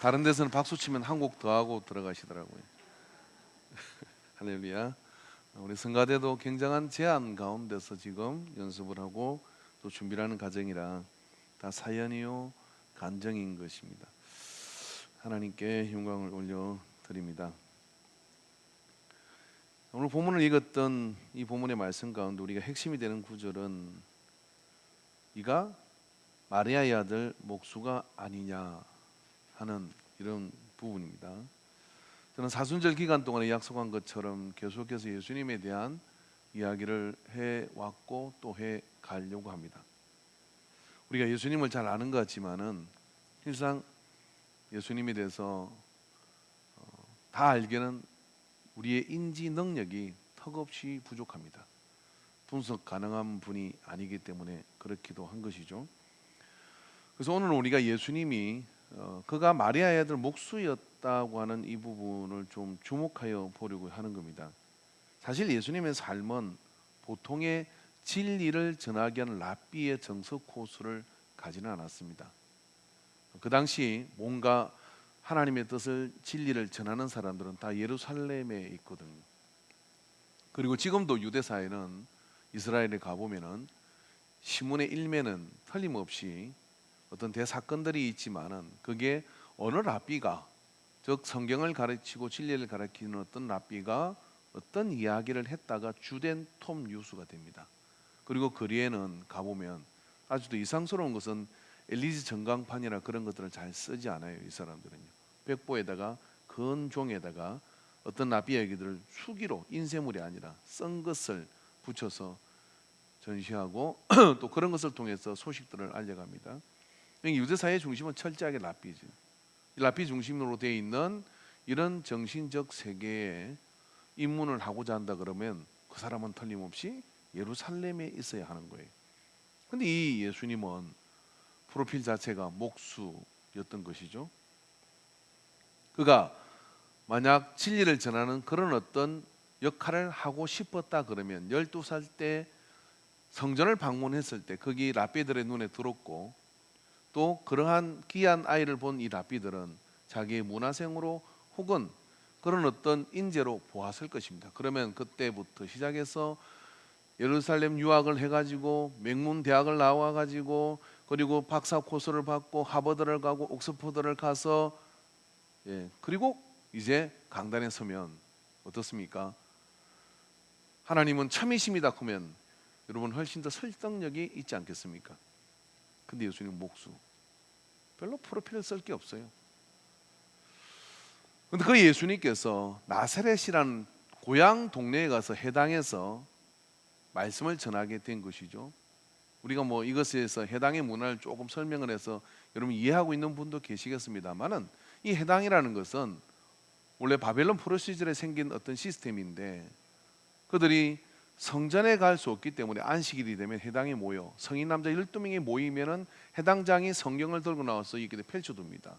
다른 데서는 박수 치면 한 곡 더 하고 들어가시더라고요. 할렐루야. 우리 성가대도 굉장한 제한 가운데서 지금 연습을 하고 또 준비를 하는 과정이라 다 사연이요 간정인 것입니다. 하나님께 영광을 올려 드립니다. 오늘 본문을 읽었던 이 본문의 말씀 가운데 우리가 핵심이 되는 구절은 이가 마리아의 아들 목수가 아니냐 하는 이런 부분입니다. 저는 사순절 기간 동안에 약속한 것처럼 계속해서 예수님에 대한 이야기를 해왔고 또 해가려고 합니다. 우리가 예수님을 잘 아는 것 같지만은 실상 예수님에 대해서 다 알기는 우리의 인지 능력이 턱없이 부족합니다. 분석 가능한 분이 아니기 때문에 그렇기도 한 것이죠. 그래서 오늘 우리가 예수님이 그가 마리아의 아들 목수였다고 하는 이 부분을 좀 주목하여 보려고 하는 겁니다. 사실 예수님의 삶은 보통의 진리를 전하기 위한 랍비의 정석 코스를 가지는 않았습니다. 그 당시 뭔가 하나님의 뜻을 진리를 전하는 사람들은 다 예루살렘에 있거든요. 그리고 지금도 유대 사회는 이스라엘에 가보면은 신문의 일면은 틀림없이 어떤 대사건들이 있지만은 그게 어느 랍비가 즉 성경을 가르치고 진리를 가르치는 어떤 랍비가 어떤 이야기를 했다가 주된 톱 뉴스가 됩니다. 그리고 거리에는 가보면 아주도 이상스러운 것은 엘리지 전광판이나 그런 것들을 잘 쓰지 않아요. 이 사람들은요. 벽보에다가 건종에다가 어떤 랍비 얘기들을 수기로 인쇄물이 아니라 쓴 것을 붙여서 전시하고 또 그런 것을 통해서 소식들을 알려갑니다. 유대 사회의 중심은 철저하게 랍비죠. 랍비 중심으로 되어 있는 이런 정신적 세계에 입문을 하고자 한다 그러면 그 사람은 틀림없이 예루살렘에 있어야 하는 거예요. 근데 이 예수님은 프로필 자체가 목수였던 것이죠. 그가 만약 진리를 전하는 그런 어떤 역할을 하고 싶었다 그러면 12살 때 성전을 방문했을 때 거기 랍비들의 눈에 들었고 또 그러한 귀한 아이를 본 이 랍비들은 자기의 문화생으로 혹은 그런 어떤 인재로 보았을 것입니다. 그러면 그때부터 시작해서 예루살렘 유학을 해가지고 명문 대학을 나와가지고 그리고 박사 코스를 받고 하버드를 가고 옥스퍼드를 가서 그리고 이제 강단에 서면 어떻습니까? 하나님은 참이십니다 하면 여러분 훨씬 더 설득력이 있지 않겠습니까? 근데 예수님 목수 별로 프로필을 쓸 게 없어요. 근데 그 예수님께서 나사렛이라는 고향 동네에 가서 해당해서 말씀을 전하게 된 것이죠. 우리가 뭐 이것에 대해서 해당의 문화를 조금 설명을 해서 여러분 이해하고 있는 분도 계시겠습니다만은 이 해당이라는 것은 원래 바벨론 포로 시절에 생긴 어떤 시스템인데 그들이 성전에 갈 수 없기 때문에 안식일이 되면 해당에 모여 성인 남자 12명이 모이면은 해당장이 성경을 들고 나와서 이렇게 펼쳐둡니다.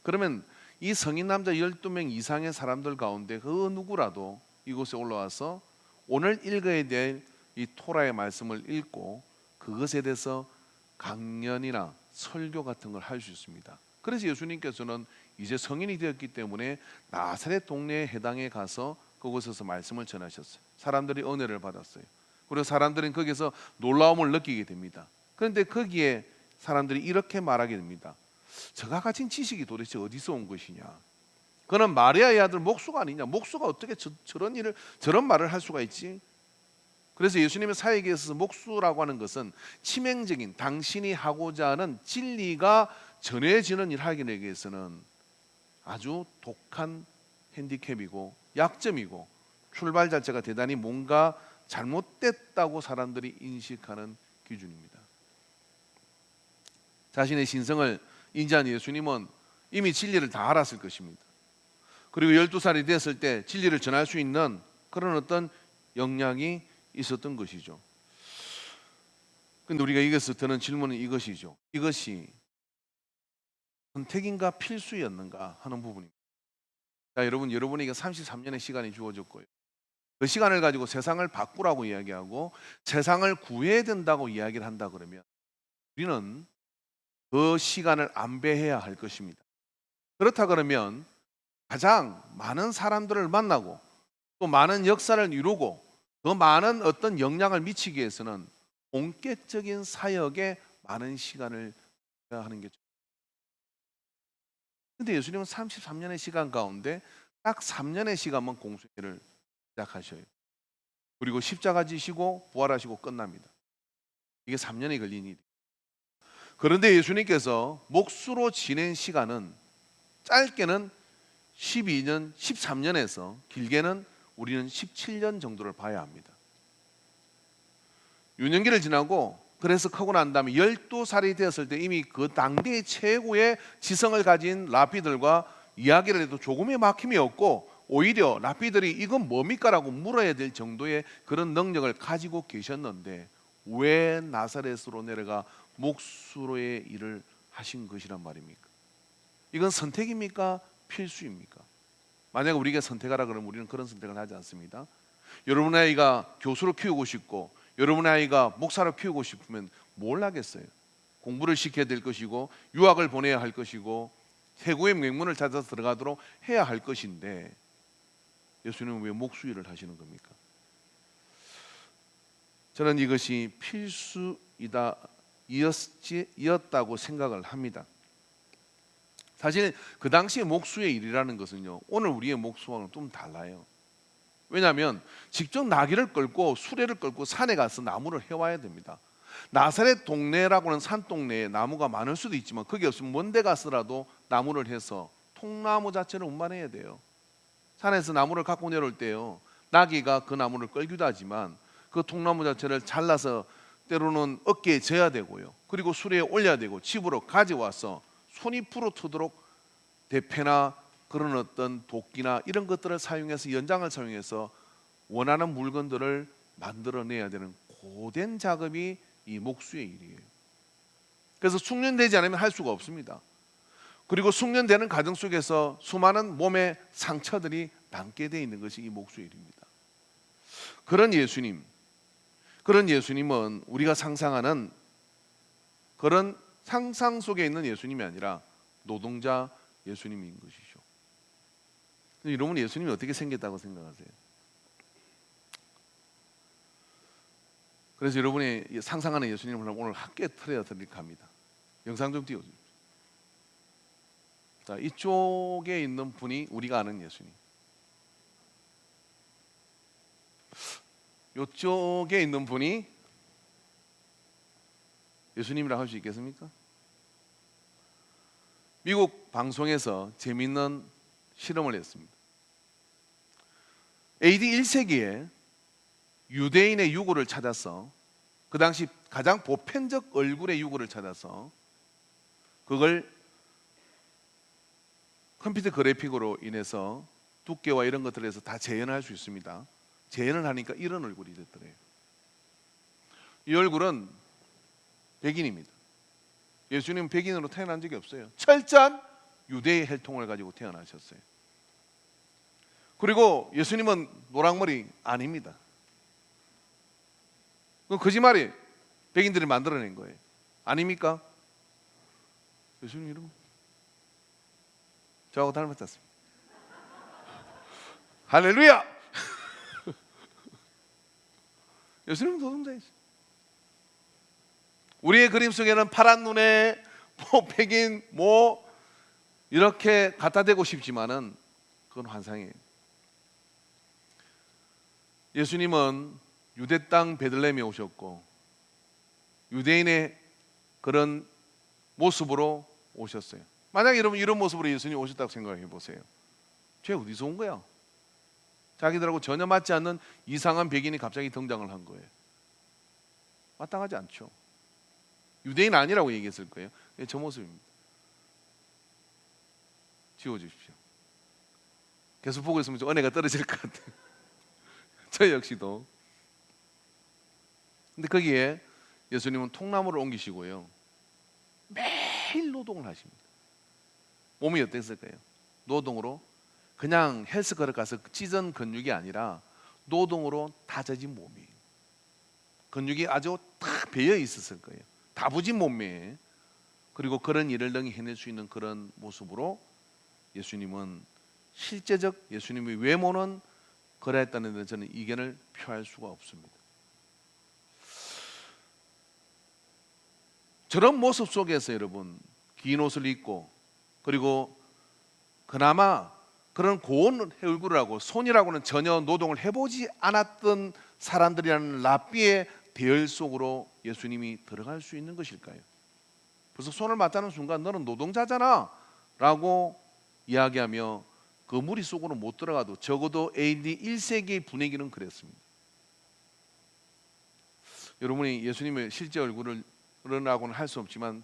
그러면 이 성인 남자 12명 이상의 사람들 가운데 그 누구라도 이곳에 올라와서 오늘 읽어야 될 이 토라의 말씀을 읽고 그것에 대해서 강연이나 설교 같은 걸 할 수 있습니다. 그래서 예수님께서는 이제 성인이 되었기 때문에 나사렛 동네에 해당에 가서 그곳에서 말씀을 전하셨어요. 사람들이 은혜를 받았어요. 그리고 사람들은 거기서 놀라움을 느끼게 됩니다. 그런데 거기에 사람들이 이렇게 말하게 됩니다. 저가 가진 지식이 도대체 어디서 온 것이냐? 그는 마리아의 아들 목수가 아니냐? 목수가 어떻게 저런 말을 할 수가 있지? 그래서 예수님의 사역에 있어서 목수라고 하는 것은 치명적인 당신이 하고자 하는 진리가 전해지는 일 하기 위해서는 아주 독한 핸디캡이고 약점이고 출발 자체가 대단히 뭔가 잘못됐다고 사람들이 인식하는 기준입니다. 자신의 신성을 인지한 예수님은 이미 진리를 다 알았을 것입니다. 그리고 12살이 됐을 때 진리를 전할 수 있는 그런 어떤 역량이 있었던 것이죠. 근데 우리가 여기서 드는 질문은 이것이죠. 이것이 선택인가 필수였는가 하는 부분입니다. 자, 여러분에게 33년의 시간이 주어졌고요. 그 시간을 가지고 세상을 바꾸라고 이야기하고 세상을 구해야 된다고 이야기를 한다 그러면 우리는 그 시간을 안배해야 할 것입니다. 그렇다 그러면 가장 많은 사람들을 만나고 또 많은 역사를 이루고 더 많은 어떤 영향을 미치기 위해서는 본격적인 사역에 많은 시간을 써야 하는 게. 근데 예수님은 33년의 시간 가운데 딱 3년의 시간만 공생애를 시작하셔요. 그리고 십자가 지시고 부활하시고 끝납니다. 이게 3년이 걸린 일이에요. 그런데 예수님께서 몫으로 지낸 시간은 짧게는 12년, 13년에서 길게는 우리는 17년 정도를 봐야 합니다. 유년기를 지나고 그래서 크고 난 다음에 12살이 되었을 때 이미 그 당대의 최고의 지성을 가진 랍비들과 이야기를 해도 조금의 막힘이 없고 오히려 랍비들이 이건 뭡니까? 라고 물어야 될 정도의 그런 능력을 가지고 계셨는데 왜 나사렛으로 내려가 몫으로의 일을 하신 것이란 말입니까? 이건 선택입니까? 필수입니까? 만약에 우리가 선택하라 그러면 우리는 그런 선택을 하지 않습니다. 여러분의 아이가 교수로 키우고 싶고 여러분의 아이가 목사로 키우고 싶으면 뭘 하겠어요? 공부를 시켜야 될 것이고 유학을 보내야 할 것이고 최고의 명문을 찾아서 들어가도록 해야 할 것인데 예수님은 왜 목수일을 하시는 겁니까? 저는 이것이 필수이었다고 생각을 합니다. 사실 그 당시의 목수의 일이라는 것은요, 오늘 우리의 목수와는 좀 달라요. 왜냐하면 직접 나귀를 끌고 수레를 끌고 산에 가서 나무를 해와야 됩니다. 나사렛 동네라고는 산 동네에 나무가 많을 수도 있지만 거기 없으면 먼데 가서라도 나무를 해서 통나무 자체를 운반해야 돼요. 산에서 나무를 갖고 내려올 때요, 나귀가 그 나무를 끌기도 하지만 그 통나무 자체를 잘라서 때로는 어깨에 져야 되고요, 그리고 수레에 올려야 되고 집으로 가져와서 손이 부러뜨도록 대패나 그런 어떤 도끼나 이런 것들을 사용해서 연장을 사용해서 원하는 물건들을 만들어내야 되는 고된 작업이 이 목수의 일이에요. 그래서 숙련되지 않으면 할 수가 없습니다. 그리고 숙련되는 과정 속에서 수많은 몸의 상처들이 남게 되어 있는 것이 이 목수의 일입니다. 그런 예수님은 우리가 상상하는 그런 상상 속에 있는 예수님이 아니라 노동자 예수님인 것이죠. 여러분, 예수님이 어떻게 생겼다고 생각하세요? 그래서 여러분이 상상하는 예수님을 오늘 함께 틀어 드릴까 합니다. 영상 좀 띄워주십시오. 자, 이쪽에 있는 분이 우리가 아는 예수님, 이쪽에 있는 분이 예수님이라고 할 수 있겠습니까? 미국 방송에서 재미있는 실험을 했습니다. AD 1세기에 유대인의 유골을 찾아서 그 당시 가장 보편적 얼굴의 유골을 찾아서 그걸 컴퓨터 그래픽으로 인해서 두께와 이런 것들을 해서 다 재현할 수 있습니다. 재현을 하니까 이런 얼굴이 됐더래요. 이 얼굴은 백인입니다. 예수님은 백인으로 태어난 적이 없어요. 철저한 유대의 혈통을 가지고 태어나셨어요. 그리고 예수님은 노랑머리 아닙니다. 그건 거짓말이 백인들이 만들어낸 거예요. 아닙니까? 예수님 이름 저하고 닮았지 않습니까? 할렐루야! 예수님은 노동자이죠. 우리의 그림 속에는 파란 눈에 백인 이렇게 갖다 대고 싶지만은 그건 환상이에요. 예수님은 유대 땅 베들레헴에 오셨고 유대인의 그런 모습으로 오셨어요. 만약에 여러분 이런 모습으로 예수님이 오셨다고 생각해 보세요. 쟤 어디서 온 거야? 자기들하고 전혀 맞지 않는 이상한 백인이 갑자기 등장을 한 거예요. 마땅하지 않죠. 유대인 아니라고 얘기했을 거예요. 저 모습입니다. 지워주십시오. 계속 보고 있으면 은혜가 떨어질 것 같아요. 저 역시도. 근데 거기에 예수님은 통나무를 옮기시고요, 매일 노동을 하십니다. 몸이 어땠을까요? 노동으로 그냥 헬스클럽 가서 찢은 근육이 아니라 노동으로 다져진 몸이에요. 근육이 아주 탁 배어 있었을 거예요. 다부진 몸매에. 그리고 그런 일을 능히 해낼 수 있는 그런 모습으로 예수님은 실제적 예수님의 외모는 그러했다는 데 저는 이견을 표할 수가 없습니다. 저런 모습 속에서 여러분 긴 옷을 입고 그리고 그나마 그런 고운 얼굴을 하고 손이라고는 전혀 노동을 해보지 않았던 사람들이라는 랍비의 대열 속으로 예수님이 들어갈 수 있는 것일까요? 벌써 손을 맞다는 순간 너는 노동자잖아 라고 이야기하며 그 무리 속으로 못 들어가도 적어도 AD 1세기의 분위기는 그랬습니다. 여러분이 예수님의 실제 얼굴을 라고는 할 수 없지만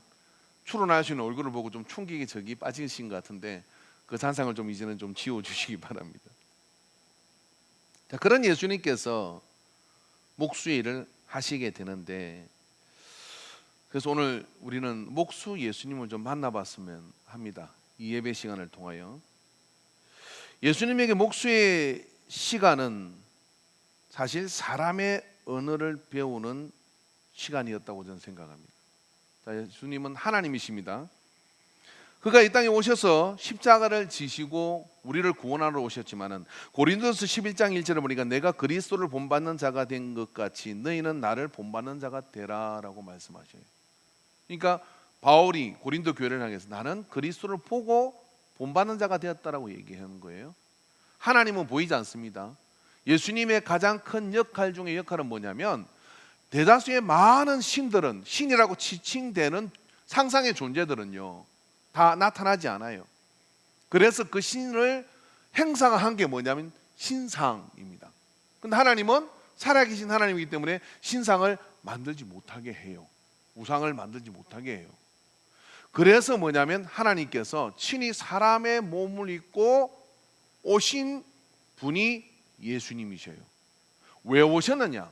추론하시는 얼굴을 보고 좀 충격에 적이 빠지신 것 같은데 그 잔상을 좀 이제는 좀 지워주시기 바랍니다. 자, 그런 예수님께서 목수의 일을 하시게 되는데, 그래서 오늘 우리는 목수 예수님을 좀 만나봤으면 합니다. 이 예배 시간을 통하여 예수님에게 목수의 시간은 사실 사람의 언어를 배우는 시간이었다고 저는 생각합니다. 자, 예수님은 하나님이십니다. 그가 이 땅에 오셔서 십자가를 지시고 우리를 구원하러 오셨지만은 고린도서 11장 1절에 보니까 내가 그리스도를 본받는 자가 된 것 같이 너희는 나를 본받는 자가 되라라고 말씀하셔요. 그러니까 바울이 고린도 교회를 향해서 나는 그리스도를 보고 본받는 자가 되었다라고 얘기하는 거예요. 하나님은 보이지 않습니다. 예수님의 가장 큰 역할 중에 역할은 뭐냐면 대다수의 많은 신들은 신이라고 지칭되는 상상의 존재들은요 다 나타나지 않아요. 그래서 그 신을 행사한 게 뭐냐면 신상입니다. 근데 하나님은 살아계신 하나님이기 때문에 신상을 만들지 못하게 해요. 우상을 만들지 못하게 해요. 그래서 뭐냐면 하나님께서 친히 사람의 몸을 입고 오신 분이 예수님이셔요. 왜 오셨느냐?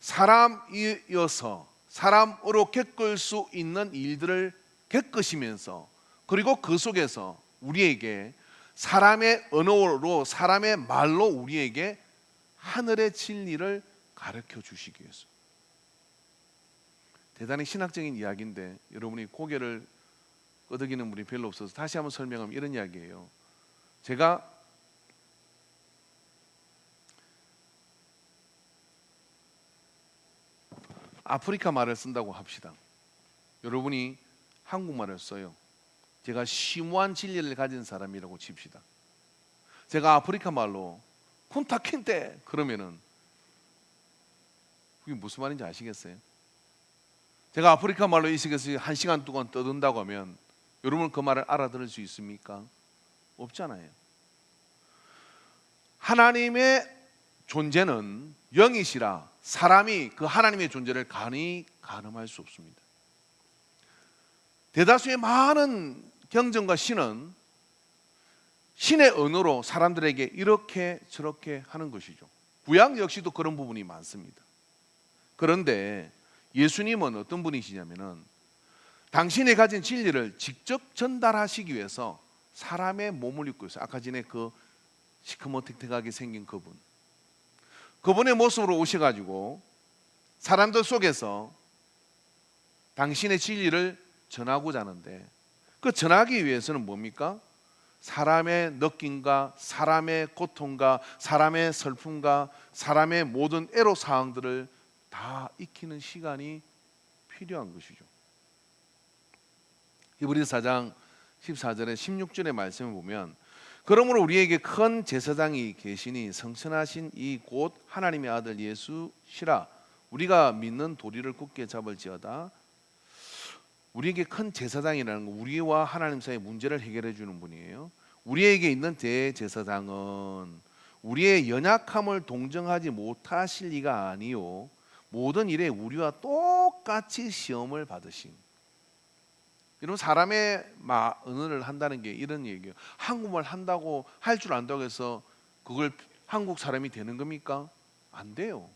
사람이어서 사람으로 겪을 수 있는 일들을 겪으시면서 그리고 그 속에서 우리에게 사람의 언어로 사람의 말로 우리에게 하늘의 진리를 가르쳐 주시기 위해서. 대단히 신학적인 이야기인데 여러분이 고개를 끄덕이는 분이 별로 없어서 다시 한번 설명하면 이런 이야기예요. 제가 아프리카 말을 쓴다고 합시다. 여러분이 한국말을 써요. 제가 심오한 진리를 가진 사람이라고 칩시다. 제가 아프리카 말로 쿤타킨테 그러면은 그게 무슨 말인지 아시겠어요? 제가 아프리카 말로 이 세계에서 1시간 동안 떠든다고 하면 여러분 그 말을 알아들을 수 있습니까? 없잖아요. 하나님의 존재는 영이시라 사람이 그 하나님의 존재를 간이 가늠할 수 없습니다. 대다수의 많은 경전과 신은 신의 언어로 사람들에게 이렇게 저렇게 하는 것이죠. 구약 역시도 그런 부분이 많습니다. 그런데 예수님은 어떤 분이시냐면은 당신이 가진 진리를 직접 전달하시기 위해서 사람의 몸을 입고 있어요. 아까 전에 그 시커멓택택하게 생긴 그분의 모습으로 오셔가지고 사람들 속에서 당신의 진리를 전하고자 하는데 그 전하기 위해서는 뭡니까? 사람의 느낌과 사람의 고통과 사람의 슬픔과 사람의 모든 애로사항들을 다 익히는 시간이 필요한 것이죠. 히브리서 4장 14절에 16절의 말씀을 보면 그러므로 우리에게 큰 제사장이 계시니 성천하신 이 곧 하나님의 아들 예수시라 우리가 믿는 도리를 굳게 잡을지어다. 우리에게 큰 제사장이라는 거 우리와 하나님 사이의 문제를 해결해 주는 분이에요. 우리에게 있는 대제사장은 우리의 연약함을 동정하지 못하실 리가 아니요 모든 일에 우리와 똑같이 시험을 받으신. 여러분 사람의 언어를 한다는 게 이런 얘기예요. 한국말 한다고 할 줄 안다고 해서 그걸 한국 사람이 되는 겁니까? 안 돼요.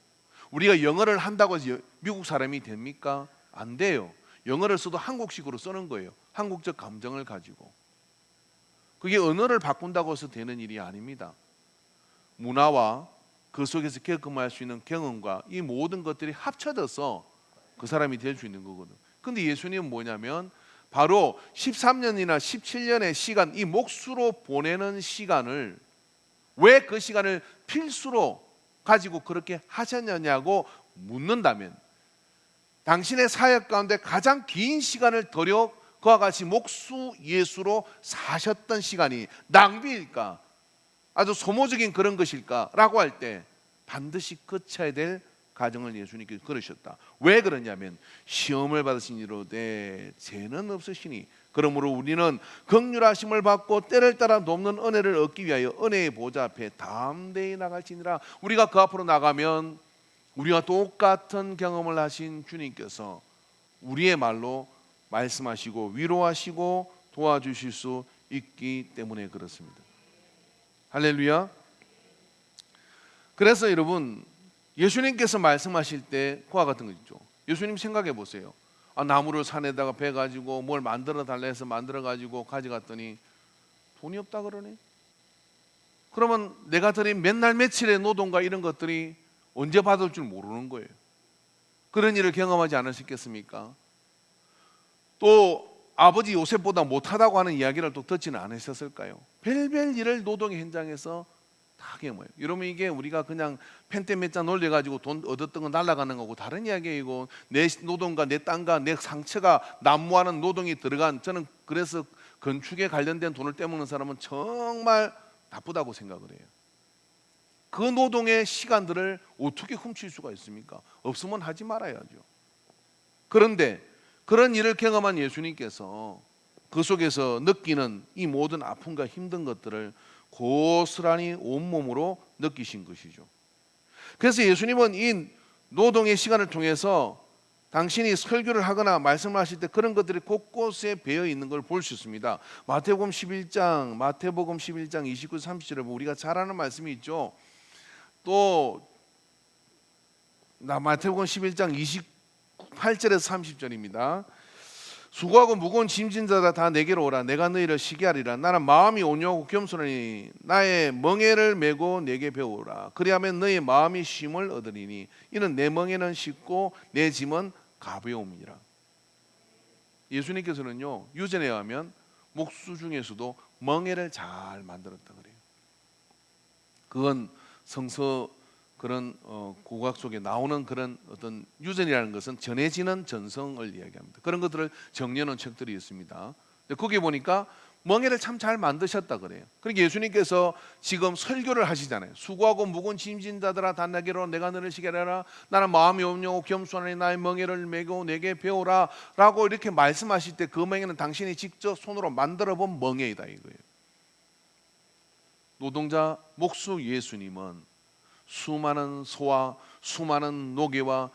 우리가 영어를 한다고 해서 미국 사람이 됩니까? 안 돼요. 영어를 써도 한국식으로 쓰는 거예요. 한국적 감정을 가지고. 그게 언어를 바꾼다고 해서 되는 일이 아닙니다. 문화와 그 속에서 경험할 수 있는 경험과 이 모든 것들이 합쳐져서 그 사람이 될 수 있는 거거든. 근데 예수님은 뭐냐면 바로 13년이나 17년의 시간, 이 몫으로 보내는 시간을 왜 그 시간을 필수로 가지고 그렇게 하셨느냐고 묻는다면, 당신의 사역 가운데 가장 긴 시간을 들여 그와 같이 목수 예수로 사셨던 시간이 낭비일까, 아주 소모적인 그런 것일까 라고 할 때 반드시 거쳐야 될 가정을 예수님께서 그러셨다. 왜 그러냐면 시험을 받으신 이로되 죄는 없으시니, 그러므로 우리는 긍휼하심을 받고 때를 따라 돕는 은혜를 얻기 위하여 은혜의 보좌 앞에 담대히 나갈지니라. 우리가 그 앞으로 나가면 우리와 똑같은 경험을 하신 주님께서 우리의 말로 말씀하시고 위로하시고 도와주실 수 있기 때문에 그렇습니다. 할렐루야. 그래서 여러분, 예수님께서 말씀하실 때 그와 같은 거 있죠. 예수님 생각해 보세요. 나무를 산에다가 베 가지고 뭘 만들어 달라 해서 만들어 가지고 가져갔더니 돈이 없다 그러네. 그러면 내가 드린 맨날 며칠의 노동과 이런 것들이 언제 받을 줄 모르는 거예요. 그런 일을 경험하지 않으셨겠습니까? 또 아버지 요셉보다 못하다고 하는 이야기를 또 듣지는 않으셨을까요? 별별 일을 노동의 현장에서 다 경험해요. 여러분, 이게 우리가 그냥 펜대 몇 장 놀려가지고 돈 얻었던 거 날아가는 거고 다른 이야기이고, 내 노동과 내 땅과 내 상처가 난무하는 노동이 들어간, 저는 그래서 건축에 관련된 돈을 떼먹는 사람은 정말 나쁘다고 생각을 해요. 그 노동의 시간들을 어떻게 훔칠 수가 있습니까? 없으면 하지 말아야죠. 그런데 그런 일을 경험한 예수님께서 그 속에서 느끼는 이 모든 아픔과 힘든 것들을 고스란히 온몸으로 느끼신 것이죠. 그래서 예수님은 이 노동의 시간을 통해서 당신이 설교를 하거나 말씀을 하실 때 그런 것들이 곳곳에 배어 있는 걸 볼 수 있습니다. 마태복음 11장 29, 30절에 보면 우리가 잘 아는 말씀이 있죠. 또 마태복음 11장 28절에서 30절입니다. 수고하고 무거운 짐진 자들아 다 내게로 오라. 내가 너희를 쉬게 하리라. 나는 마음이 온유하고 겸손하니 나의 멍에를 메고 내게 배우라. 그리하면 너희 마음이 쉼을 얻으리니 이는 내 멍에는 쉽고 내 짐은 가벼움이라. 예수님께서는요, 유전에 의하면 목수 중에서도 멍에를 잘 만들었다 그래요. 그건 성서 그런 국악 속에 나오는 그런 어떤 유전이라는 것은 전해지는 전성을 이야기합니다. 그런 것들을 정리하는 책들이 있습니다. 거기 보니까 멍에를 참 잘 만드셨다 그래요. 그러니까 예수님께서 지금 설교를 하시잖아요. 수고하고 무거운 짐진 자들아 다 내게로 내가 너를 쉬게 하라. 나는 마음이 온유하고 겸손하니 나의 멍에를 메고 내게 배우라 라고 이렇게 말씀하실 때 그 멍에는 당신이 직접 손으로 만들어 본 멍에이다 이거예요. 노동자 목수 예수님은 수많은 소와 수많은 노개와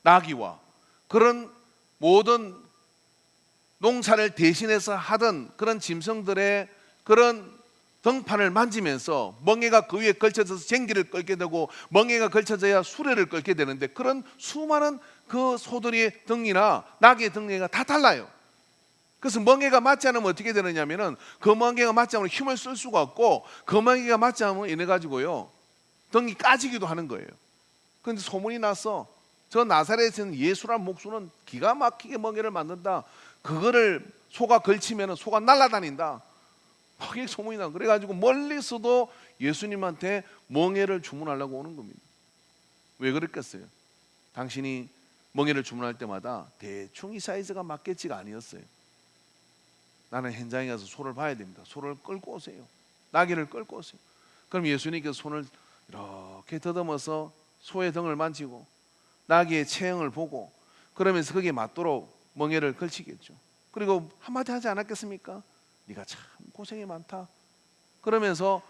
나귀와 그런 모든 농사를 대신해서 하던 그런 짐승들의 그런 등판을 만지면서 멍에가 그 위에 걸쳐져서 쟁기를 끌게 되고 멍에가 걸쳐져야 수레를 끌게 되는데, 그런 수많은 그 소들의 등이나 나귀의 등리가 다 달라요. 그래서 멍에가 맞지 않으면 어떻게 되느냐면은 그 멍에가 맞지 않으면 힘을 쓸 수가 없고 그 멍에가 맞지 않으면 이래 가지고요 등이 까지기도 하는 거예요. 그런데 소문이 났어. 저 나사렛에는 예수란 목수는 기가 막히게 멍에를 만든다. 그거를 소가 걸치면 소가 날아다닌다. 그게 소문이 나. 그래가지고 멀리서도 예수님한테 멍에를 주문하려고 오는 겁니다. 왜 그랬겠어요? 당신이 멍에를 주문할 때마다 대충 이 사이즈가 맞겠지가 아니었어요. 나는 현장에 가서 소를 봐야 됩니다. 소를 끌고 오세요. 나귀를 끌고 오세요. 그럼 예수님께서 손을 이렇게 더듬어서 소의 등을 만지고 나귀의 체형을 보고 그러면서 거기에 맞도록 멍에를 걸치겠죠. 그리고 한마디 하지 않았겠습니까? 네가 참 고생이 많다. 그러면서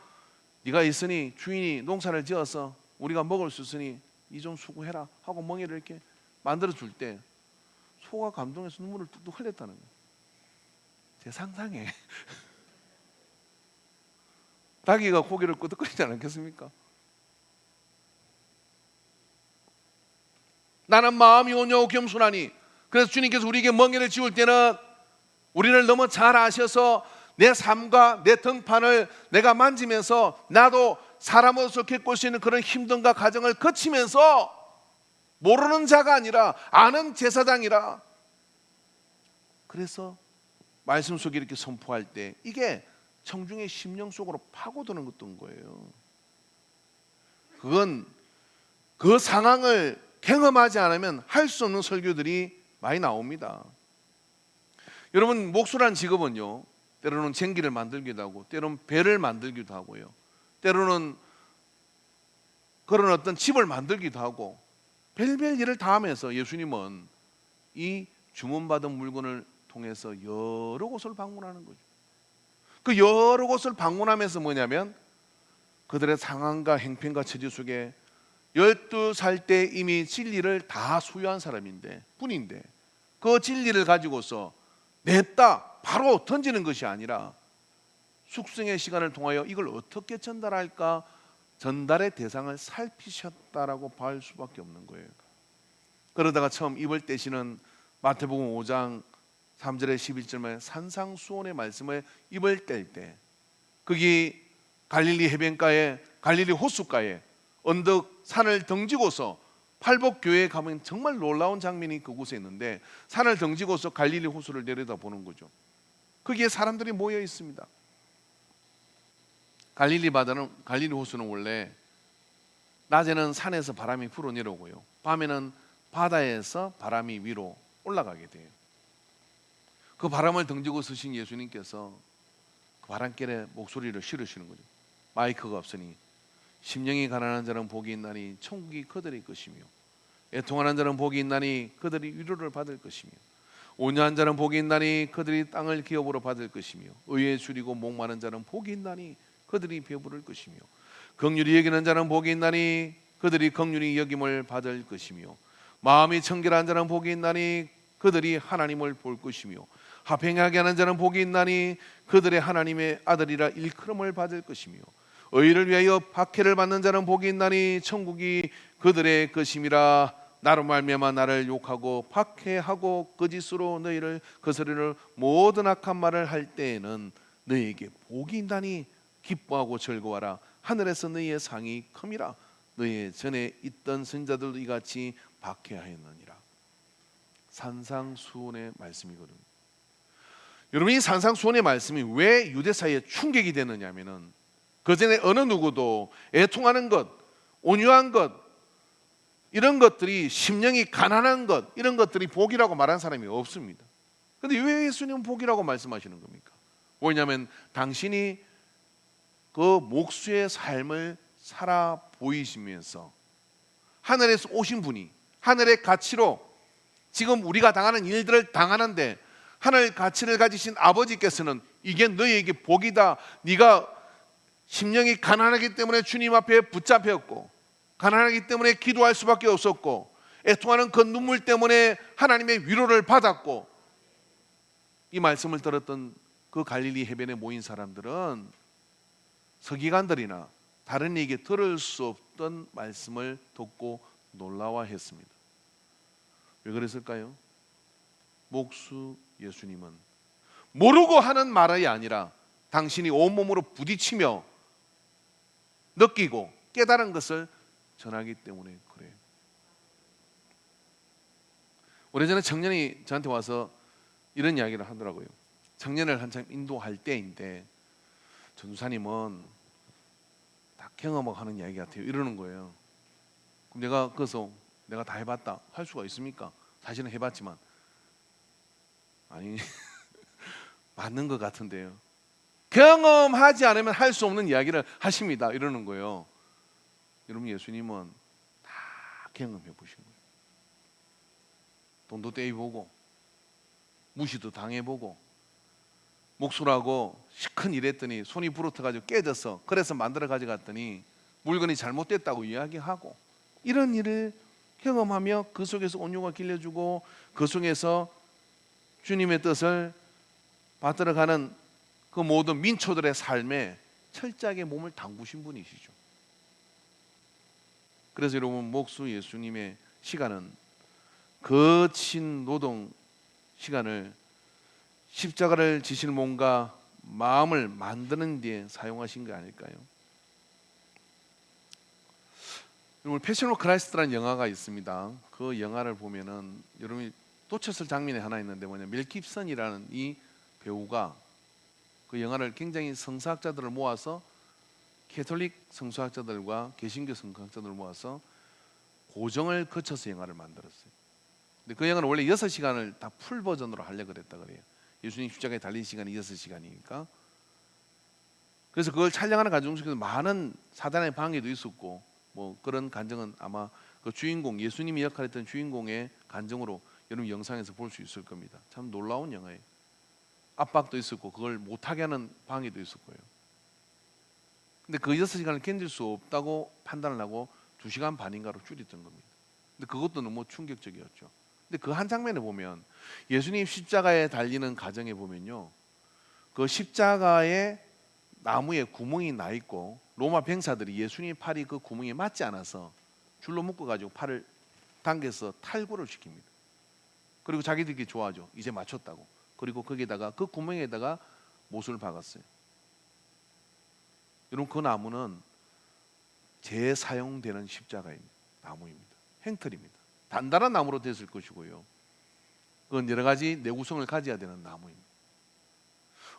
네가 있으니 주인이 농사를 지어서 우리가 먹을 수 있으니 이 좀 수고해라 하고 멍에를 이렇게 만들어 줄 때 소가 감동해서 눈물을 뚝뚝 흘렸다는 거예요. 제 상상에 닭이가 고기를 끄덕거리지 않겠습니까? 나는 마음이 온유하고 겸손하니. 그래서 주님께서 우리에게 멍에를 지울 때는 우리를 너무 잘 아셔서 내 삶과 내 등판을 내가 만지면서 나도 사람으로서 겪을 수 있는 그런 힘듦과 과정을 거치면서 모르는 자가 아니라 아는 제사장이라 그래서 말씀 속에 이렇게 선포할 때 이게 청중의 심령 속으로 파고드는 것던 거예요. 그건 그 상황을 경험하지 않으면 할 수 없는 설교들이 많이 나옵니다. 여러분, 목수란 직업은요, 때로는 쟁기를 만들기도 하고 때로는 배를 만들기도 하고요, 때로는 그런 어떤 집을 만들기도 하고 별별 일을 다 하면서 예수님은 이 주문받은 물건을 통해서 여러 곳을 방문하는 거죠. 그 여러 곳을 방문하면서 뭐냐면 그들의 상황과 행편과 처지 속에 12살 때 이미 진리를 다 소유한 사람인데 분인데 그 진리를 가지고서 냈다 바로 던지는 것이 아니라 숙성의 시간을 통하여 이걸 어떻게 전달할까 전달의 대상을 살피셨다라고 볼 수밖에 없는 거예요. 그러다가 처음 입을 떼시는 마태복음 5장 3절에 11절에 산상수훈의 말씀을 입을 뗄 때 거기 갈릴리 해변가에 갈릴리 호숫가에 언덕 산을 덩지고서 팔복교회에 가면 정말 놀라운 장면이 그곳에 있는데 산을 덩지고서 갈릴리 호수를 내려다보는 거죠. 거기에 사람들이 모여 있습니다. 갈릴리 호수는 원래 낮에는 산에서 바람이 불어 내려오고요, 밤에는 바다에서 바람이 위로 올라가게 돼요. 그 바람을 덩지고 서신 예수님께서 그 바람결에 목소리를 실으시는 거죠. 마이크가 없으니 심령이 가난한 자는 복이 있나니 천국이 그들의 것이며 애통하는 자는 복이 있나니 그들이 위로를 받을 것이며 온유한 자는 복이 있나니 그들이 땅을 기업으로 받을 것이며 의에 줄이고 목마른 자는 복이 있나니 그들이 배부를 것이며 긍휼히 여기는 자는 복이 있나니 그들이 긍휼히 여김을 받을 것이며 마음이 청결한 자는 복이 있나니 그들이 하나님을 볼 것이며 합행하게 하는 자는 복이 있나니 그들의 하나님의 아들이라 일컬음을 받을 것이며 의를 위하여 박해를 받는 자는 복이 있나니 천국이 그들의 것임이라. 나로 말미암아 나를 욕하고 박해하고 거짓으로 너희를 거스르는 모든 악한 말을 할 때에는 너희에게 복이 있나니 기뻐하고 즐거워하라. 하늘에서 너희의 상이 큼이라. 너희 전에 있던 선자들도 이같이 박해하였느니라. 산상수훈의 말씀이거든요. 여러분, 이 산상수훈의 말씀이 왜 유대 사이에 충격이 되느냐면은 그전에 어느 누구도 애통하는 것, 온유한 것, 이런 것들이 심령이 가난한 것, 이런 것들이 복이라고 말한 사람이 없습니다. 그런데 왜 예수님은 복이라고 말씀하시는 겁니까? 왜냐하면 당신이 그 목수의 삶을 살아 보이시면서 하늘에서 오신 분이 하늘의 가치로 지금 우리가 당하는 일들을 당하는데 하늘 가치를 가지신 아버지께서는 이게 너희에게 복이다. 네가 심령이 가난하기 때문에 주님 앞에 붙잡혔고 가난하기 때문에 기도할 수밖에 없었고 애통하는 그 눈물 때문에 하나님의 위로를 받았고, 이 말씀을 들었던 그 갈릴리 해변에 모인 사람들은 서기관들이나 다른 이에게 들을 수 없던 말씀을 듣고 놀라워했습니다. 왜 그랬을까요? 목수 예수님은 모르고 하는 말이 아니라 당신이 온몸으로 부딪히며 느끼고 깨달은 것을 전하기 때문에 그래요. 오래전에 청년이 저한테 와서 이런 이야기를 하더라고요. 청년을 한참 인도할 때인데 전도사님은 다 경험하는 이야기 같아요, 이러는 거예요. 그럼 내가 그래서 내가 다 해봤다 할 수가 있습니까? 사실은 해봤지만 아니 맞는 것 같은데요. 경험하지 않으면 할 수 없는 이야기를 하십니다, 이러는 거예요. 여러분, 예수님은 다 경험해 보신 거예요. 돈도 떼이보고 무시도 당해보고 목수라고 시큰 일했더니 손이 부러져가지고 깨져서 그래서 만들어 가져갔더니 물건이 잘못됐다고 이야기하고, 이런 일을 경험하며 그 속에서 온유가 길려주고 그 속에서 주님의 뜻을 받들어가는 그 모든 민초들의 삶에 철저하게 몸을 담그신 분이시죠. 그래서 여러분, 목수 예수님의 시간은 거친 노동 시간을 십자가를 지실 몸과 마음을 만드는 데 사용하신 게 아닐까요? 여러분, 패션 오브 크라이스트라는 영화가 있습니다. 그 영화를 보면은 여러분이 놓쳤을 장면이 하나 있는데 멜 깁슨이라는 이 배우가 그 영화를 굉장히 성서학자들을 모아서 캐톨릭 성서학자들과 개신교 성서학자들을 모아서 고정을 거쳐서 영화를 만들었어요. 근데 그 영화는 원래 6시간을 다 풀 버전으로 하려고 그랬다 그래요. 예수님 십자가에 달린 시간이 6시간이니까. 그래서 그걸 촬영하는 과정 속에서 많은 사단의 방해도 있었고 뭐 그런 간증은 아마 그 주인공 예수님이 역할했던 주인공의 간증으로 여러분 영상에서 볼 수 있을 겁니다. 참 놀라운 영화예요. 압박도 있었고 그걸 못하게 하는 방해도 있었고요. 근데 그 6시간을 견딜 수 없다고 판단을 하고 2시간 반인가로 줄였던 겁니다. 근데 그것도 너무 충격적이었죠. 근데 그 한 장면에 보면 예수님 십자가에 달리는 과정에 보면요, 그 십자가에 나무에 구멍이 나 있고 로마 병사들이 예수님 팔이 그 구멍에 맞지 않아서 줄로 묶어 가지고 팔을 당겨서 탈구를 시킵니다. 그리고 자기들끼리 좋아하죠. 이제 맞췄다고. 그리고 거기에다가 그 구멍에다가 못을 박았어요. 여러분, 그 나무는 재사용되는 십자가의 나무입니다. 행틀입니다. 단단한 나무로 됐을 것이고요. 그건 여러 가지 내구성을 가져야 되는 나무입니다.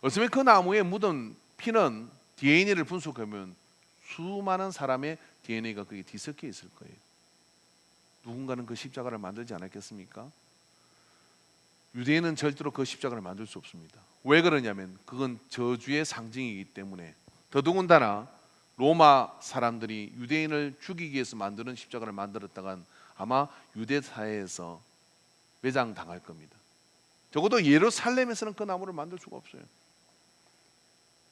어쩌면 그 나무에 묻은 피는 DNA를 분석하면 수많은 사람의 DNA가 거기에 뒤섞여 있을 거예요. 누군가는 그 십자가를 만들지 않았겠습니까? 유대인은 절대로 그 십자가를 만들 수 없습니다. 왜 그러냐면 그건 저주의 상징이기 때문에. 더더군다나 로마 사람들이 유대인을 죽이기 위해서 만드는 십자가를 만들었다간 아마 유대 사회에서 매장당할 겁니다. 적어도 예루살렘에서는 그 나무를 만들 수가 없어요.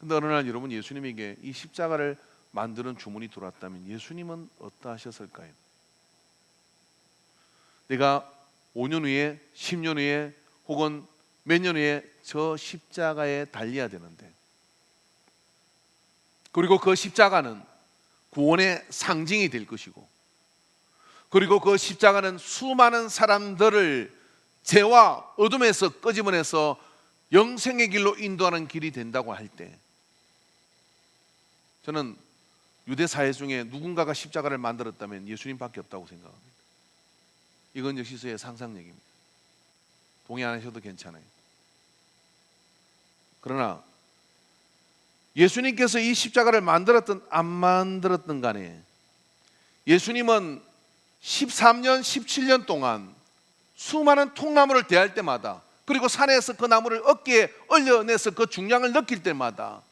근데 어느 날 여러분, 예수님에게 이 십자가를 만드는 주문이 들어왔다면 예수님은 어떠하셨을까요? 내가 5년 후에, 10년 후에 혹은 몇 년 후에 저 십자가에 달려야 되는데, 그리고 그 십자가는 구원의 상징이 될 것이고, 그리고 그 십자가는 수많은 사람들을 죄와 어둠에서 끄집어내서 영생의 길로 인도하는 길이 된다고 할 때, 저는 유대 사회 중에 누군가가 십자가를 만들었다면 예수님밖에 없다고 생각합니다. 이건 역시 저의 상상력입니다. 동의 안 하셔도 괜찮아요. 그러나 예수님께서 이 십자가를 만들었든 안 만들었든 간에 예수님은 13년, 17년 동안 수많은 통나무를 대할 때마다, 그리고 산에서 그 나무를 어깨에 올려내서 그 중량을 느낄 때마다,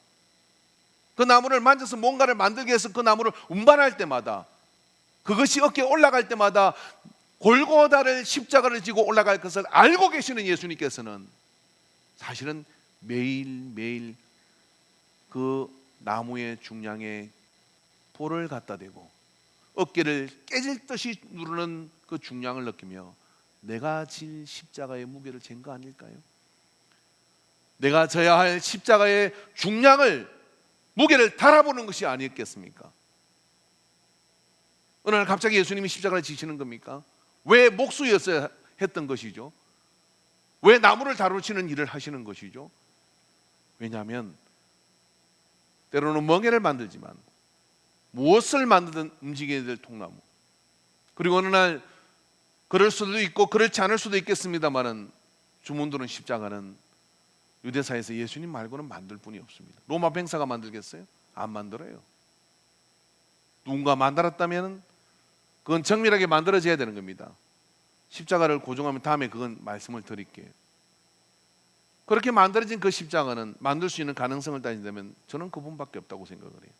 그 나무를 만져서 뭔가를 만들기 위해서 그 나무를 운반할 때마다, 그것이 어깨에 올라갈 때마다 골고다를 십자가를 지고 올라갈 것을 알고 계시는 예수님께서는 사실은 매일매일 그 나무의 중량에 볼을 갖다 대고 어깨를 깨질 듯이 누르는 그 중량을 느끼며 내가 질 십자가의 무게를 잰 거 아닐까요? 내가 져야 할 십자가의 중량을, 무게를 달아보는 것이 아니었겠습니까? 어느 날 갑자기 예수님이 십자가를 지시는 겁니까? 왜 목수였어야 했던 것이죠? 왜 나무를 다루시는 일을 하시는 것이죠? 왜냐하면 때로는 멍에를 만들지만 무엇을 만들든 움직여야 될 통나무, 그리고 어느 날 그럴 수도 있고 그렇지 않을 수도 있겠습니다만은 주문들은 십자가는 유대사에서 예수님 말고는 만들 분이 없습니다. 로마 병사가 만들겠어요? 안 만들어요. 누군가 만들었다면 그건 정밀하게 만들어져야 되는 겁니다. 십자가를 고정하면 다음에 그건 말씀을 드릴게요. 그렇게 만들어진 그 십자가는 만들 수 있는 가능성을 따진다면 저는 그분밖에 없다고 생각을 해요.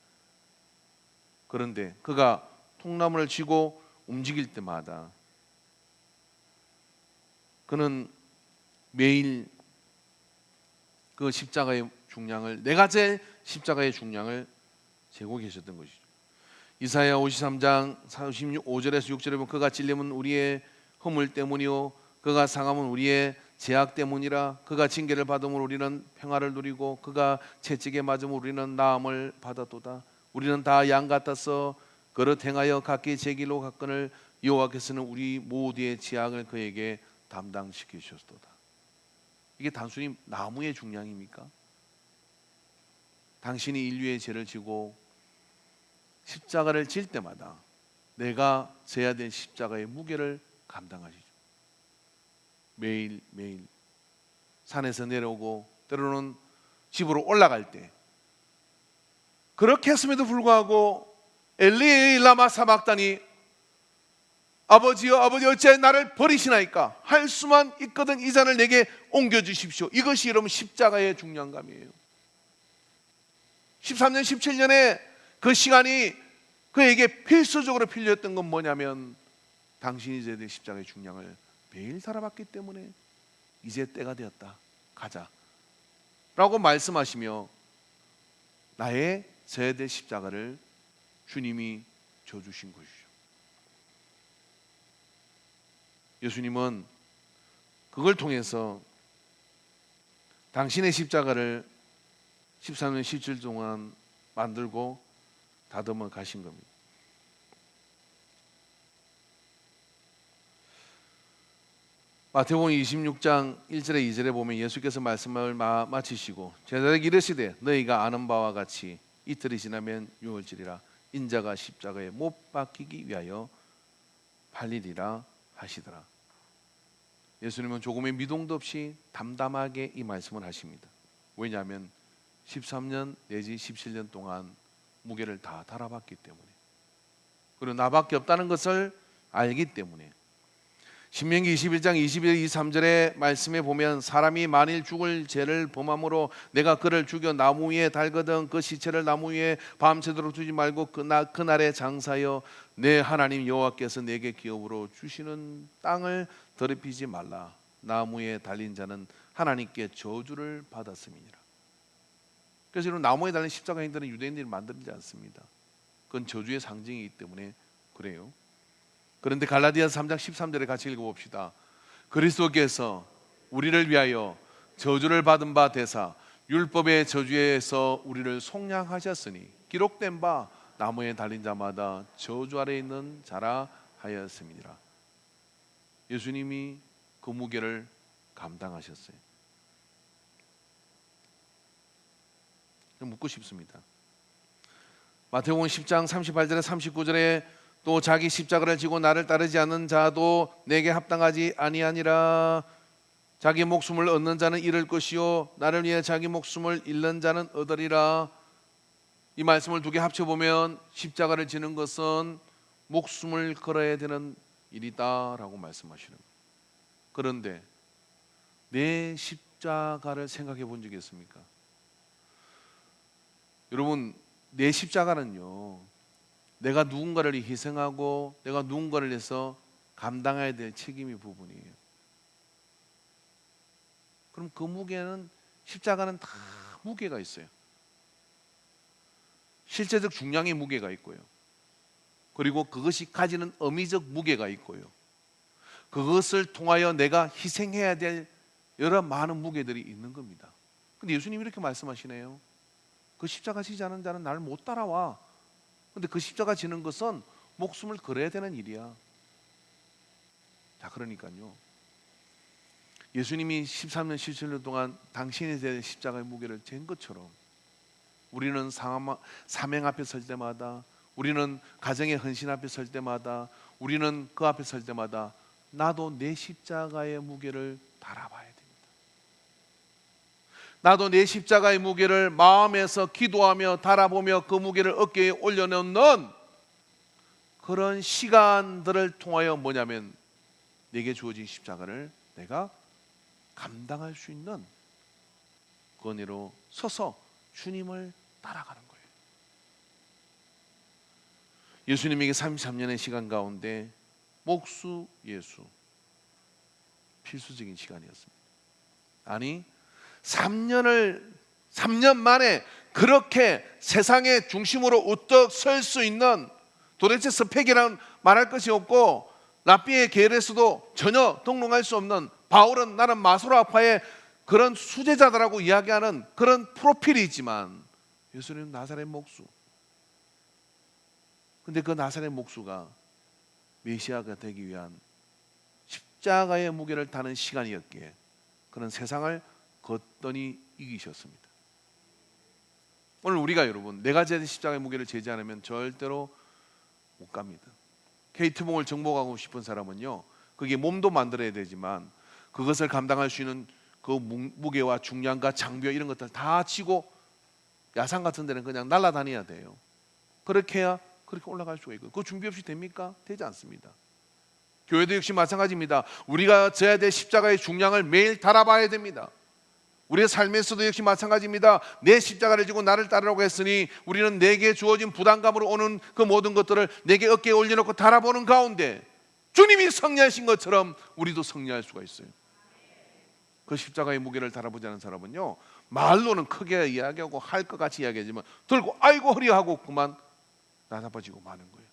그런데 그가 통나무를 쥐고 움직일 때마다 그는 매일 그 십자가의 중량을, 내가 제 십자가의 중량을 재고 계셨던 것이죠. 이사야 53장 5절에서 6절에 보면 그가 찔림은 우리의 허물 때문이요 그가 상함은 우리의 죄악 때문이라. 그가 징계를 받음으로 우리는 평화를 누리고 그가 채찍에 맞음으로 우리는 나음을 받았도다. 우리는 다 양 같아서 그릇 행하여 각기 제 길로 갔거늘 여호와께서는 우리 모두의 죄악을 그에게 담당시키셨도다. 이게 단순히 나무의 중량입니까? 당신이 인류의 죄를 지고 십자가를 질 때마다 내가 져야 될 십자가의 무게를 감당하시죠. 매일매일 산에서 내려오고 때로는 집으로 올라갈 때 그렇게 했음에도 불구하고 엘리 라마 사박다니 아버지여 아버지 어찌하여 나를 버리시나이까 할 수만 있거든 이 잔을 내게 옮겨주십시오. 이것이 여러분 십자가의 중량감이에요. 13년 17년에 그 시간이 그에게 필수적으로 필요했던 건 뭐냐면 당신이 져야 될 십자가의 중량을 매일 살아봤기 때문에 이제 때가 되었다 가자 라고 말씀하시며 나의 져야 될 십자가를 주님이 져주신 것이죠. 예수님은 그걸 통해서 당신의 십자가를 13년 17일 동안 만들고 다듬어 가신 겁니다. 마태복음 26장 1절에 2절에 보면 예수께서 말씀을 마치시고 제자들에게 이르시되 너희가 아는 바와 같이 이틀이 지나면 유월절이라 인자가 십자가에 못 박히기 위하여 팔리리라 하시더라. 예수님은 조금의 미동도 없이 담담하게 이 말씀을 하십니다. 왜냐하면 13년 내지 17년 동안 무게를 다 달아봤기 때문에, 그리고 나밖에 없다는 것을 알기 때문에. 신명기 21장 21, 23절의 말씀에 보면 사람이 만일 죽을 죄를 범함으로 내가 그를 죽여 나무 위에 달거든 그 시체를 나무 위에 밤새도록 두지 말고 그날에 장사하여 내 하나님 여호와께서 내게 기업으로 주시는 땅을 더럽히지 말라. 나무에 달린 자는 하나님께 저주를 받았음이니라. 그래서 이런 나무에 달린 십자가 행들은 유대인들이 만들지 않습니다. 그건 저주의 상징이기 때문에 그래요. 그런데 갈라디아서 3장 13절에 같이 읽어봅시다. 그리스도께서 우리를 위하여 저주를 받은 바 되사 율법의 저주에서 우리를 속량하셨으니 기록된 바 나무에 달린 자마다 저주 아래 있는 자라 하였음이니라. 예수님이 그 무게를 감당하셨어요. 묻고 싶습니다. 마태복음 10장 38절에 39절에 또 자기 십자가를 지고 나를 따르지 않는 자도 내게 합당하지 아니하니라. 자기 목숨을 얻는 자는 잃을 것이요 나를 위해 자기 목숨을 잃는 자는 얻으리라. 이 말씀을 두 개 합쳐보면 십자가를 지는 것은 목숨을 걸어야 되는 일이다 라고 말씀하시는 거예요. 그런데 내 십자가를 생각해 본 적이 있습니까? 여러분, 내 십자가는요, 내가 누군가를 희생하고 내가 누군가를 위해서 감당해야 될 책임의 부분이에요. 그럼 그 무게는, 십자가는 다 무게가 있어요. 실제적 중량의 무게가 있고요, 그리고 그것이 가지는 의미적 무게가 있고요, 그것을 통하여 내가 희생해야 될 여러 많은 무게들이 있는 겁니다. 근데 예수님이 이렇게 말씀하시네요. 그 십자가 지지 않은 자는 나를 못 따라와. 근데 그 십자가 지는 것은 목숨을 걸어야 되는 일이야. 자, 그러니까요, 예수님이 13년 17년 동안 당신에 대한 십자가의 무게를 잰 것처럼 우리는 사명 앞에 설 때마다, 우리는 가정의 헌신 앞에 설 때마다, 우리는 그 앞에 설 때마다 나도 내 십자가의 무게를 달아봐야 됩니다. 나도 내 십자가의 무게를 마음에서 기도하며 달아보며 그 무게를 어깨에 올려놓는 그런 시간들을 통하여 뭐냐면 내게 주어진 십자가를 내가 감당할 수 있는 그 은혜로 서서 주님을 따라가는 거예요. 예수님에게 33년의 시간 가운데 목수 예수, 필수적인 시간이었습니다. 아니 3년 만에 그렇게 세상의 중심으로 우뚝 설 수 있는, 도대체 스펙이란 말할 것이 없고 랍비의 계열에서도 전혀 동롱할 수 없는, 바울은 나는 마소라파의 그런 수제자들하고 이야기하는 그런 프로필이지만 예수님은 나사렛 목수. 근데 그 나사렛 목수가 메시아가 되기 위한 십자가의 무게를 다는 시간이었기에 그는 세상을 걷더니 이기셨습니다. 오늘 우리가 여러분 내가 져야 될 십자가의 무게를 재지 않으면 절대로 못 갑니다. KT봉을 정복하고 싶은 사람은요, 그게 몸도 만들어야 되지만 그것을 감당할 수 있는 그 무게와 중량과 장비 이런 것들 다 지고 야산 같은 데는 그냥 날아다녀야 돼요. 그렇게 해야 그렇게 올라갈 수가 있고, 그 준비 없이 됩니까? 되지 않습니다. 교회도 역시 마찬가지입니다. 우리가 져야 될 십자가의 중량을 매일 달아봐야 됩니다. 우리의 삶에서도 역시 마찬가지입니다. 내 십자가를 지고 나를 따르라고 했으니 우리는 내게 주어진 부담감으로 오는 그 모든 것들을 내게 어깨에 올려놓고 달아보는 가운데 주님이 승리하신 것처럼 우리도 승리할 수가 있어요. 그 십자가의 무게를 달아보지 않은 사람은요, 말로는 크게 이야기하고 할 것 같이 이야기하지만 들고 아이고 허리 하고 그만 나다빠지고 마는 거예요.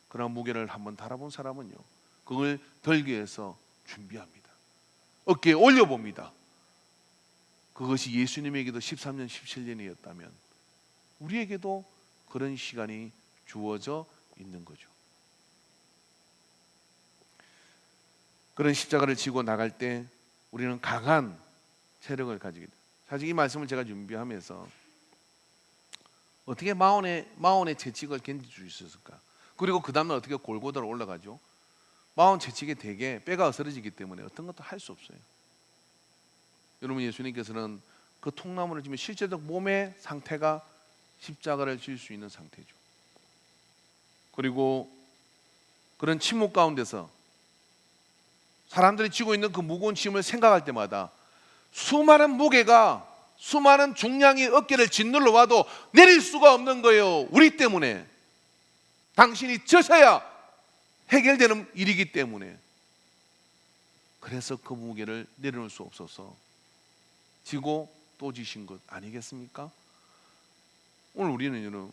그런 무게를 한번 달아본 사람은요, 그걸 들기 위해서 준비합니다. 어깨에 올려봅니다. 그것이 예수님에게도 13년, 17년이었다면 우리에게도 그런 시간이 주어져 있는 거죠. 그런 십자가를 지고 나갈 때 우리는 강한 체력을 가지게 됩니다. 사실 이 말씀을 제가 준비하면서 어떻게 마온의 채찍을 견딜 수 있었을까? 그리고 그 다음날 어떻게 골고다로 올라가죠? 마온 채찍에 대개 뼈가 어스러지기 때문에 어떤 것도 할 수 없어요. 여러분, 예수님께서는 그 통나무를 지면 실제적 몸의 상태가 십자가를 질 수 있는 상태죠. 그리고 그런 침묵 가운데서 사람들이 지고 있는 그 무거운 짐을 생각할 때마다 수많은 무게가, 수많은 중량이 어깨를 짓눌러 와도 내릴 수가 없는 거예요. 우리 때문에. 당신이 져서야 해결되는 일이기 때문에. 그래서 그 무게를 내려놓을 수 없어서 지고 또 지신 것 아니겠습니까? 오늘 우리는 여러분,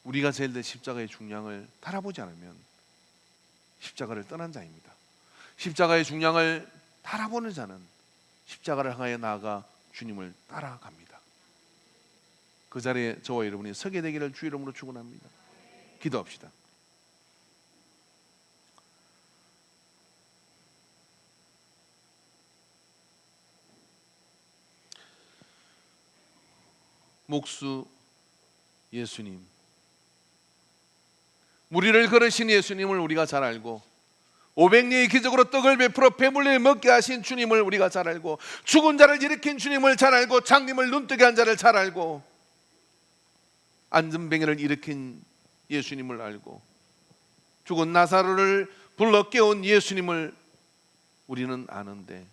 우리가 져야 될 십자가의 중량을 달아보지 않으면 십자가를 떠난 자입니다. 십자가의 중량을 달아보는 자는 십자가를 향하여 나아가 주님을 따라갑니다. 그 자리에 저와 여러분이 서게 되기를 주 이름으로 축원합니다. 기도합시다. 목수 예수님, 무리를 걸으신 예수님을 우리가 잘 알고, 500리의 기적으로 떡을 베풀어 배불리 먹게 하신 주님을 우리가 잘 알고, 죽은 자를 일으킨 주님을 잘 알고, 장님을 눈뜨게 한 자를 잘 알고, 안전뱅이를 일으킨 예수님을 알고, 죽은 나사로를 불러 깨운 예수님을 우리는 아는데,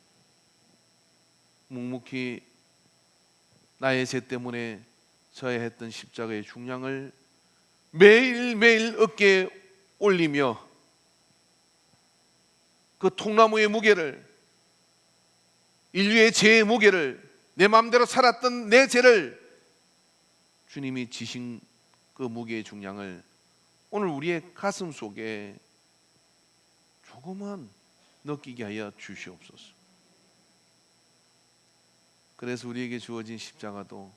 묵묵히 나의 죄 때문에 져야 했던 십자가의 중량을 매일매일 어깨에 올리며 그 통나무의 무게를, 인류의 죄의 무게를, 내 마음대로 살았던 내 죄를 주님이 지신 그 무게의 중량을 오늘 우리의 가슴 속에 조금만 느끼게 하여 주시옵소서. 그래서 우리에게 주어진 십자가도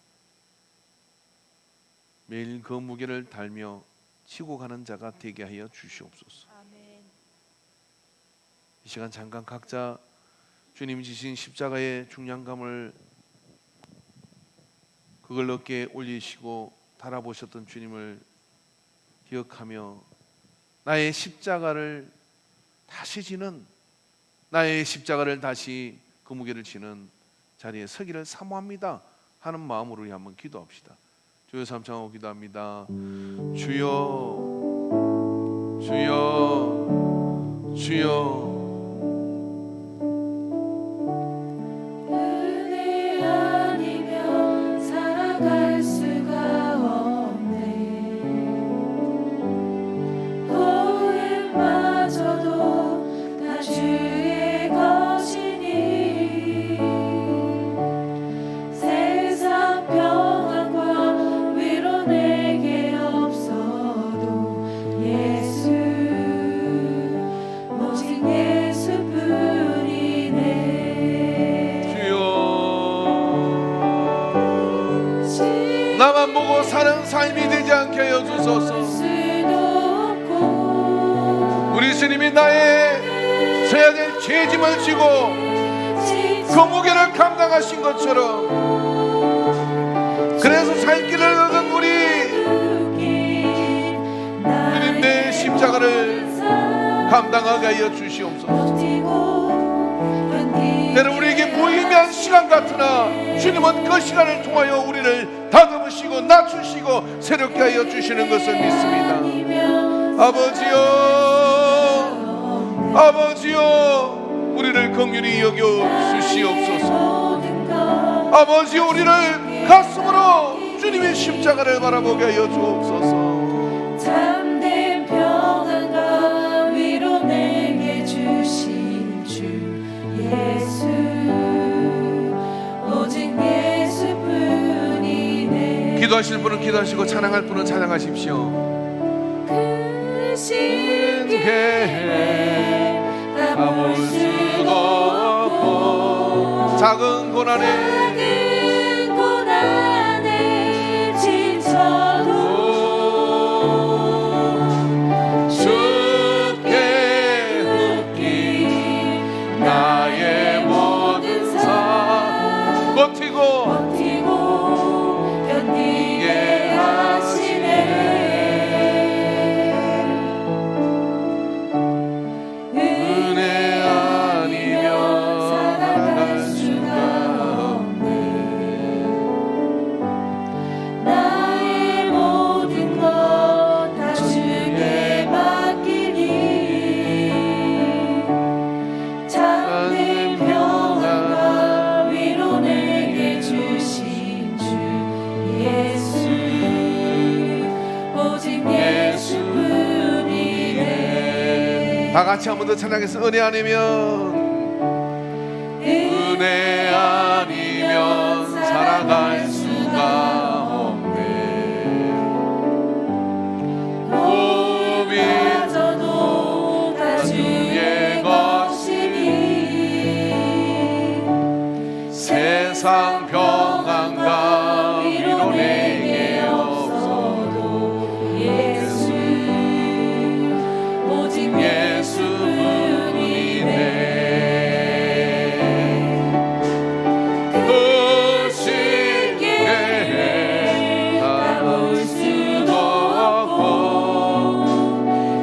매일 그 무게를 달며 치고 가는 자가 되게 하여 주시옵소서. 아멘. 이 시간 잠깐 각자 주님 지신 십자가의 중량감을, 그걸 어깨에 올리시고 달아보셨던 주님을 기억하며 나의 십자가를 다시 지는, 나의 십자가를 다시 그 무게를 지는 자리에 서기를 사모합니다 하는 마음으로 우리 한번 기도합시다. 주여 삼창하고 기도합니다. 주여, 주여, 주여. 은혜 아니면 살아갈 수가 없네. 호흡마저도 다 주의 것이니 세상 평안과 위로 내게 없어도 예수, 오직 예수뿐이네. 주여, 나만 보고 사는 삶이 되지 않게 하여 주소서. 우리 주님이 나의 져야 될 죄짐을 지고 그 무게를 감당하신 것처럼, 그래서 살 길을 얻은 우리, 주님 내 십자가를 감당하게 하여 주시옵소서. 버티고 견디게 때로 우리에게 무의미한 시간 같으나 주님은 그 시간을 통하여 우리를 다듬으시고 낮추시고 새롭게 하여 주시는 것을 믿습니다. 아버지여, 아버지여, 우리를 긍휼히 여겨 주시옵소서. 아버지, 우리를 가슴으로 주님의 십자가를 바라보게 하여 주옵소서. 참된 평안과 위로 내게 주신 주 예수, 오직 예수뿐이네. 기도하실 분은 기도하시고 찬양할 분은 찬양하십시오. 그 신기해 다 볼 수도 없고 작은 고난에 작은 고난에 지쳐도 주께 묶인 나의 모든 삶 버티고 견디게 하시네. 은혜 아니면 살아갈 수가 없네. 나의 모든 것 다 주께 맡기니 참된 평안과 위로 내게 주신 주 예수, 오직 예수뿐이네. 다 같이 한 번 더 찬양해서 은혜 아니면 은혜 아니면 살아갈 수가 없네. 몸이 마저도 다 주의 것이니 세상 평안과 위로 내게 없어도 예수, 오직 예수뿐이네. 그 신기해 다 볼 수도 없고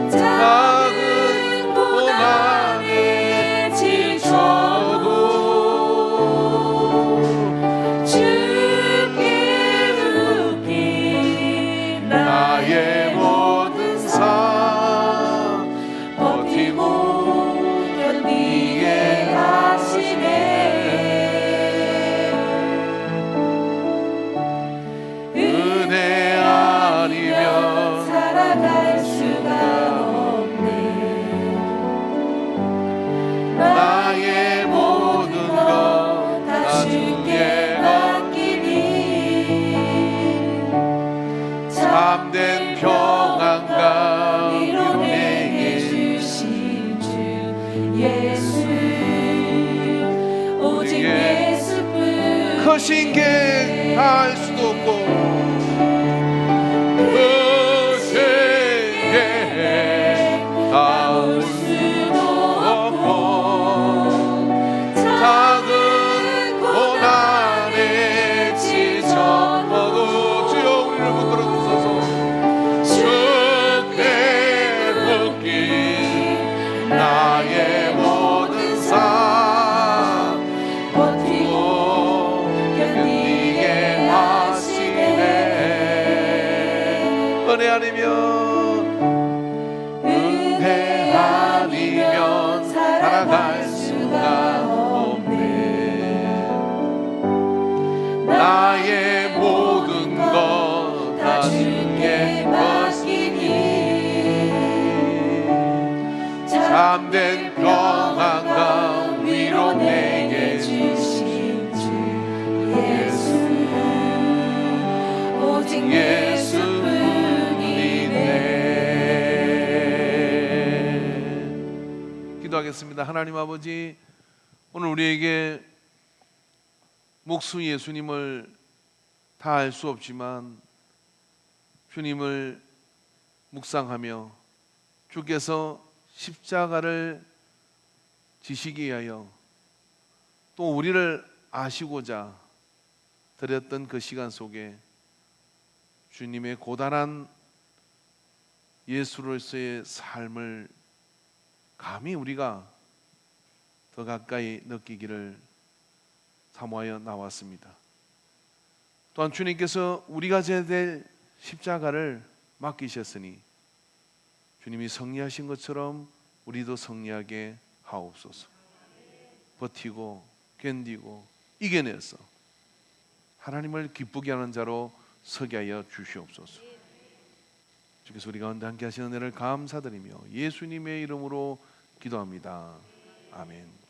작은 고난에 지쳐도 주께 묶인 나의 모든 삶 버티고 견디게 하시네. 은혜 아니면 살아갈 수가 없네. 나의 모든 것 다 주께 맡기니 참된 평안과 위로 내게 주신 주 예수, 오직 예수뿐. 그 신께 알 수도 없고 그 신께 닿을 수도 없고 작은 고난에 지쳐도 주여 우리를 붙들어 주소서. 주께 묶인 나의 모든 삶 버티고 견디게 하시네. 은혜 아니면 은혜 아니면 살아갈 수가 없네. 나의 모든 것 다 주께 맡기니 참된 평안과 위로 내게 주신 주 예수, 오직 예수뿐이네. 기도하겠습니다. 하나님 아버지, 오늘 우리에게 목수 예수님을 다 알 수 없지만 주님을 묵상하며 주께서 십자가를 지시기 위하여 또 우리를 아시고자 드렸던 그 시간 속에 주님의 고단한 예수로서의 삶을 감히 우리가 더 가까이 느끼기를 사모하여 나왔습니다. 또한 주님께서 우리가 져야 될 십자가를 맡기셨으니 주님이 승리하신 것처럼 우리도 승리하게 하옵소서. 버티고 견디고 이겨내서 하나님을 기쁘게 하는 자로 서게 하여 주시옵소서. 주께서 우리 가운데 함께 하시는 은혜를 감사드리며 예수님의 이름으로 기도합니다. 아멘.